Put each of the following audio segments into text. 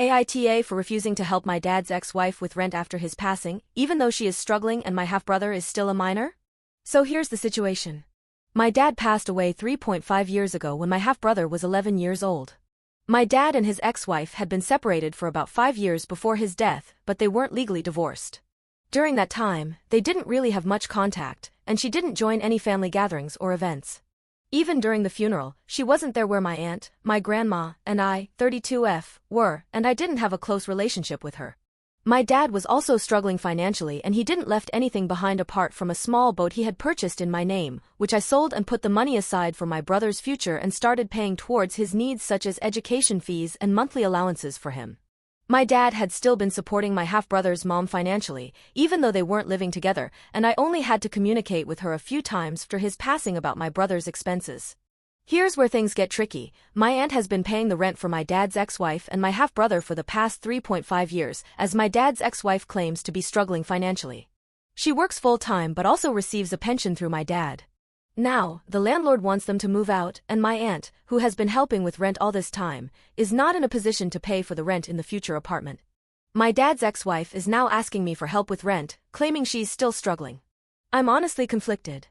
AITA for refusing to help my dad's ex-wife with rent after his passing, even though she is struggling and my half-brother is still a minor? So here's the situation. My dad passed away 3.5 years ago when my half-brother was 11 years old. My dad and his ex-wife had been separated for about 5 years before his death, but they weren't legally divorced. During that time, they didn't really have much contact, and she didn't join any family gatherings or events. Even during the funeral, she wasn't there where my aunt, my grandma, and I, 32F, were, and I didn't have a close relationship with her. My dad was also struggling financially and he didn't left anything behind apart from a small boat he had purchased in my name, which I sold and put the money aside for my brother's future and started paying towards his needs such as education fees and monthly allowances for him. My dad had still been supporting my half-brother's mom financially, even though they weren't living together, and I only had to communicate with her a few times after his passing about my brother's expenses. Here's where things get tricky. My aunt has been paying the rent for my dad's ex-wife and my half-brother for the past 3.5 years, as my dad's ex-wife claims to be struggling financially. She works full-time but also receives a pension through my dad. Now, the landlord wants them to move out, and my aunt, who has been helping with rent all this time, is not in a position to pay for the rent in the future apartment. My dad's ex-wife is now asking me for help with rent, claiming she's still struggling. I'm honestly conflicted.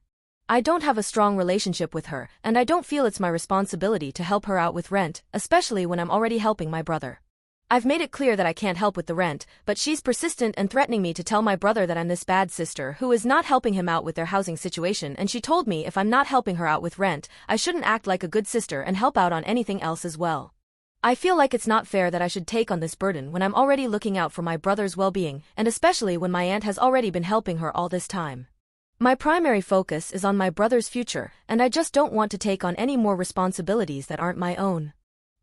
I don't have a strong relationship with her, and I don't feel it's my responsibility to help her out with rent, especially when I'm already helping my brother. I've made it clear that I can't help with the rent, but she's persistent and threatening me to tell my brother that I'm this bad sister who is not helping him out with their housing situation, and she told me if I'm not helping her out with rent, I shouldn't act like a good sister and help out on anything else as well. I feel like it's not fair that I should take on this burden when I'm already looking out for my brother's well-being, and especially when my aunt has already been helping her all this time. My primary focus is on my brother's future, and I just don't want to take on any more responsibilities that aren't my own.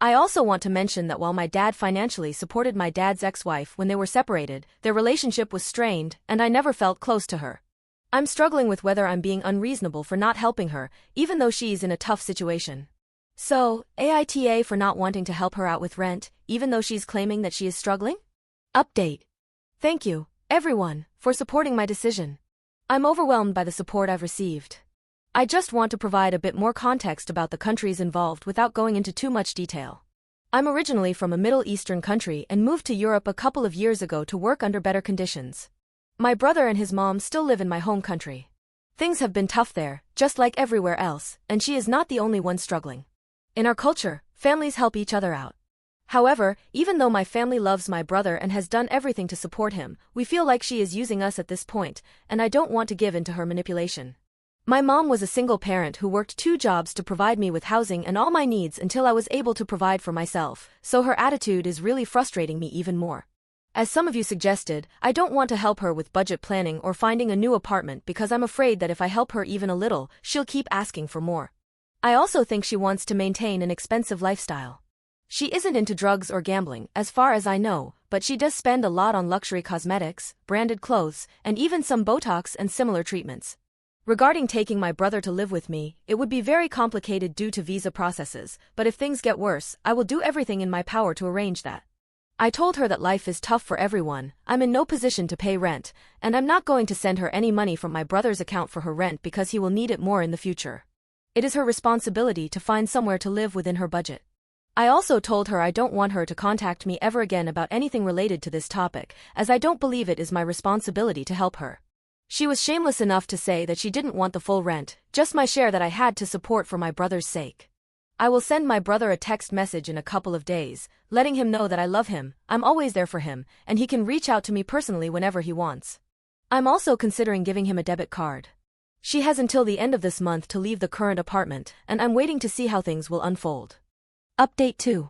I also want to mention that while my dad financially supported my dad's ex-wife when they were separated, their relationship was strained, and I never felt close to her. I'm struggling with whether I'm being unreasonable for not helping her, even though she's in a tough situation. So, AITA for not wanting to help her out with rent, even though she's claiming that she is struggling? Update. Thank you, everyone, for supporting my decision. I'm overwhelmed by the support I've received. I just want to provide a bit more context about the countries involved without going into too much detail. I'm originally from a Middle Eastern country and moved to Europe a couple of years ago to work under better conditions. My brother and his mom still live in my home country. Things have been tough there, just like everywhere else, and she is not the only one struggling. In our culture, families help each other out. However, even though my family loves my brother and has done everything to support him, we feel like she is using us at this point, and I don't want to give in to her manipulation. My mom was a single parent who worked 2 jobs to provide me with housing and all my needs until I was able to provide for myself, so her attitude is really frustrating me even more. As some of you suggested, I don't want to help her with budget planning or finding a new apartment because I'm afraid that if I help her even a little, she'll keep asking for more. I also think she wants to maintain an expensive lifestyle. She isn't into drugs or gambling, as far as I know, but she does spend a lot on luxury cosmetics, branded clothes, and even some Botox and similar treatments. Regarding taking my brother to live with me, it would be very complicated due to visa processes, but if things get worse, I will do everything in my power to arrange that. I told her that life is tough for everyone, I'm in no position to pay rent, and I'm not going to send her any money from my brother's account for her rent because he will need it more in the future. It is her responsibility to find somewhere to live within her budget. I also told her I don't want her to contact me ever again about anything related to this topic, as I don't believe it is my responsibility to help her. She was shameless enough to say that she didn't want the full rent, just my share that I had to support for my brother's sake. I will send my brother a text message in a couple of days, letting him know that I love him, I'm always there for him, and he can reach out to me personally whenever he wants. I'm also considering giving him a debit card. She has until the end of this month to leave the current apartment, and I'm waiting to see how things will unfold. Update 2.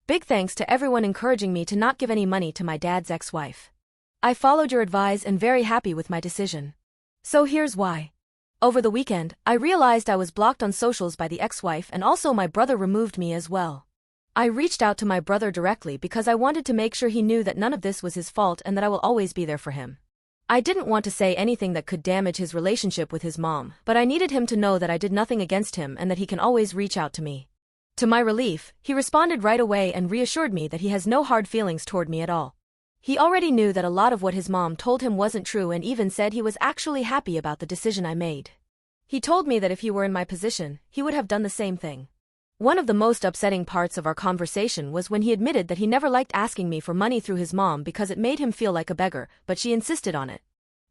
Big thanks to everyone encouraging me to not give any money to my dad's ex-wife. I followed your advice and very happy with my decision. So here's why. Over the weekend, I realized I was blocked on socials by the ex-wife and also my brother removed me as well. I reached out to my brother directly because I wanted to make sure he knew that none of this was his fault and that I will always be there for him. I didn't want to say anything that could damage his relationship with his mom, but I needed him to know that I did nothing against him and that he can always reach out to me. To my relief, he responded right away and reassured me that he has no hard feelings toward me at all. He already knew that a lot of what his mom told him wasn't true and even said he was actually happy about the decision I made. He told me that if he were in my position, he would have done the same thing. One of the most upsetting parts of our conversation was when he admitted that he never liked asking me for money through his mom because it made him feel like a beggar, but she insisted on it.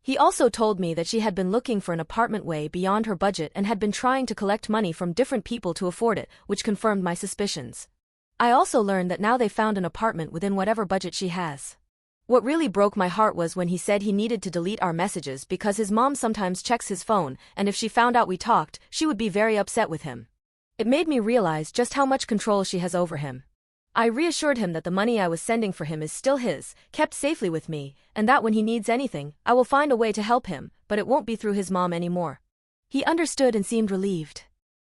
He also told me that she had been looking for an apartment way beyond her budget and had been trying to collect money from different people to afford it, which confirmed my suspicions. I also learned that now they found an apartment within whatever budget she has. What really broke my heart was when he said he needed to delete our messages because his mom sometimes checks his phone, and if she found out we talked, she would be very upset with him. It made me realize just how much control she has over him. I reassured him that the money I was sending for him is still his, kept safely with me, and that when he needs anything, I will find a way to help him, but it won't be through his mom anymore. He understood and seemed relieved.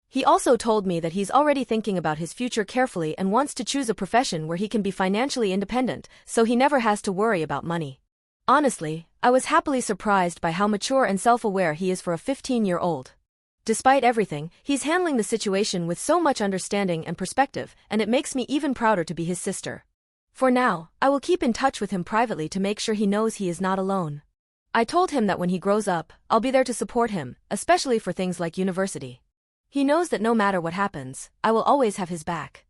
He also told me that he's already thinking about his future carefully and wants to choose a profession where he can be financially independent, so he never has to worry about money. Honestly, I was happily surprised by how mature and self-aware he is for a 15-year-old. Despite everything, he's handling the situation with so much understanding and perspective, and it makes me even prouder to be his sister. For now, I will keep in touch with him privately to make sure he knows he is not alone. I told him that when he grows up, I'll be there to support him, especially for things like university. He knows that no matter what happens, I will always have his back.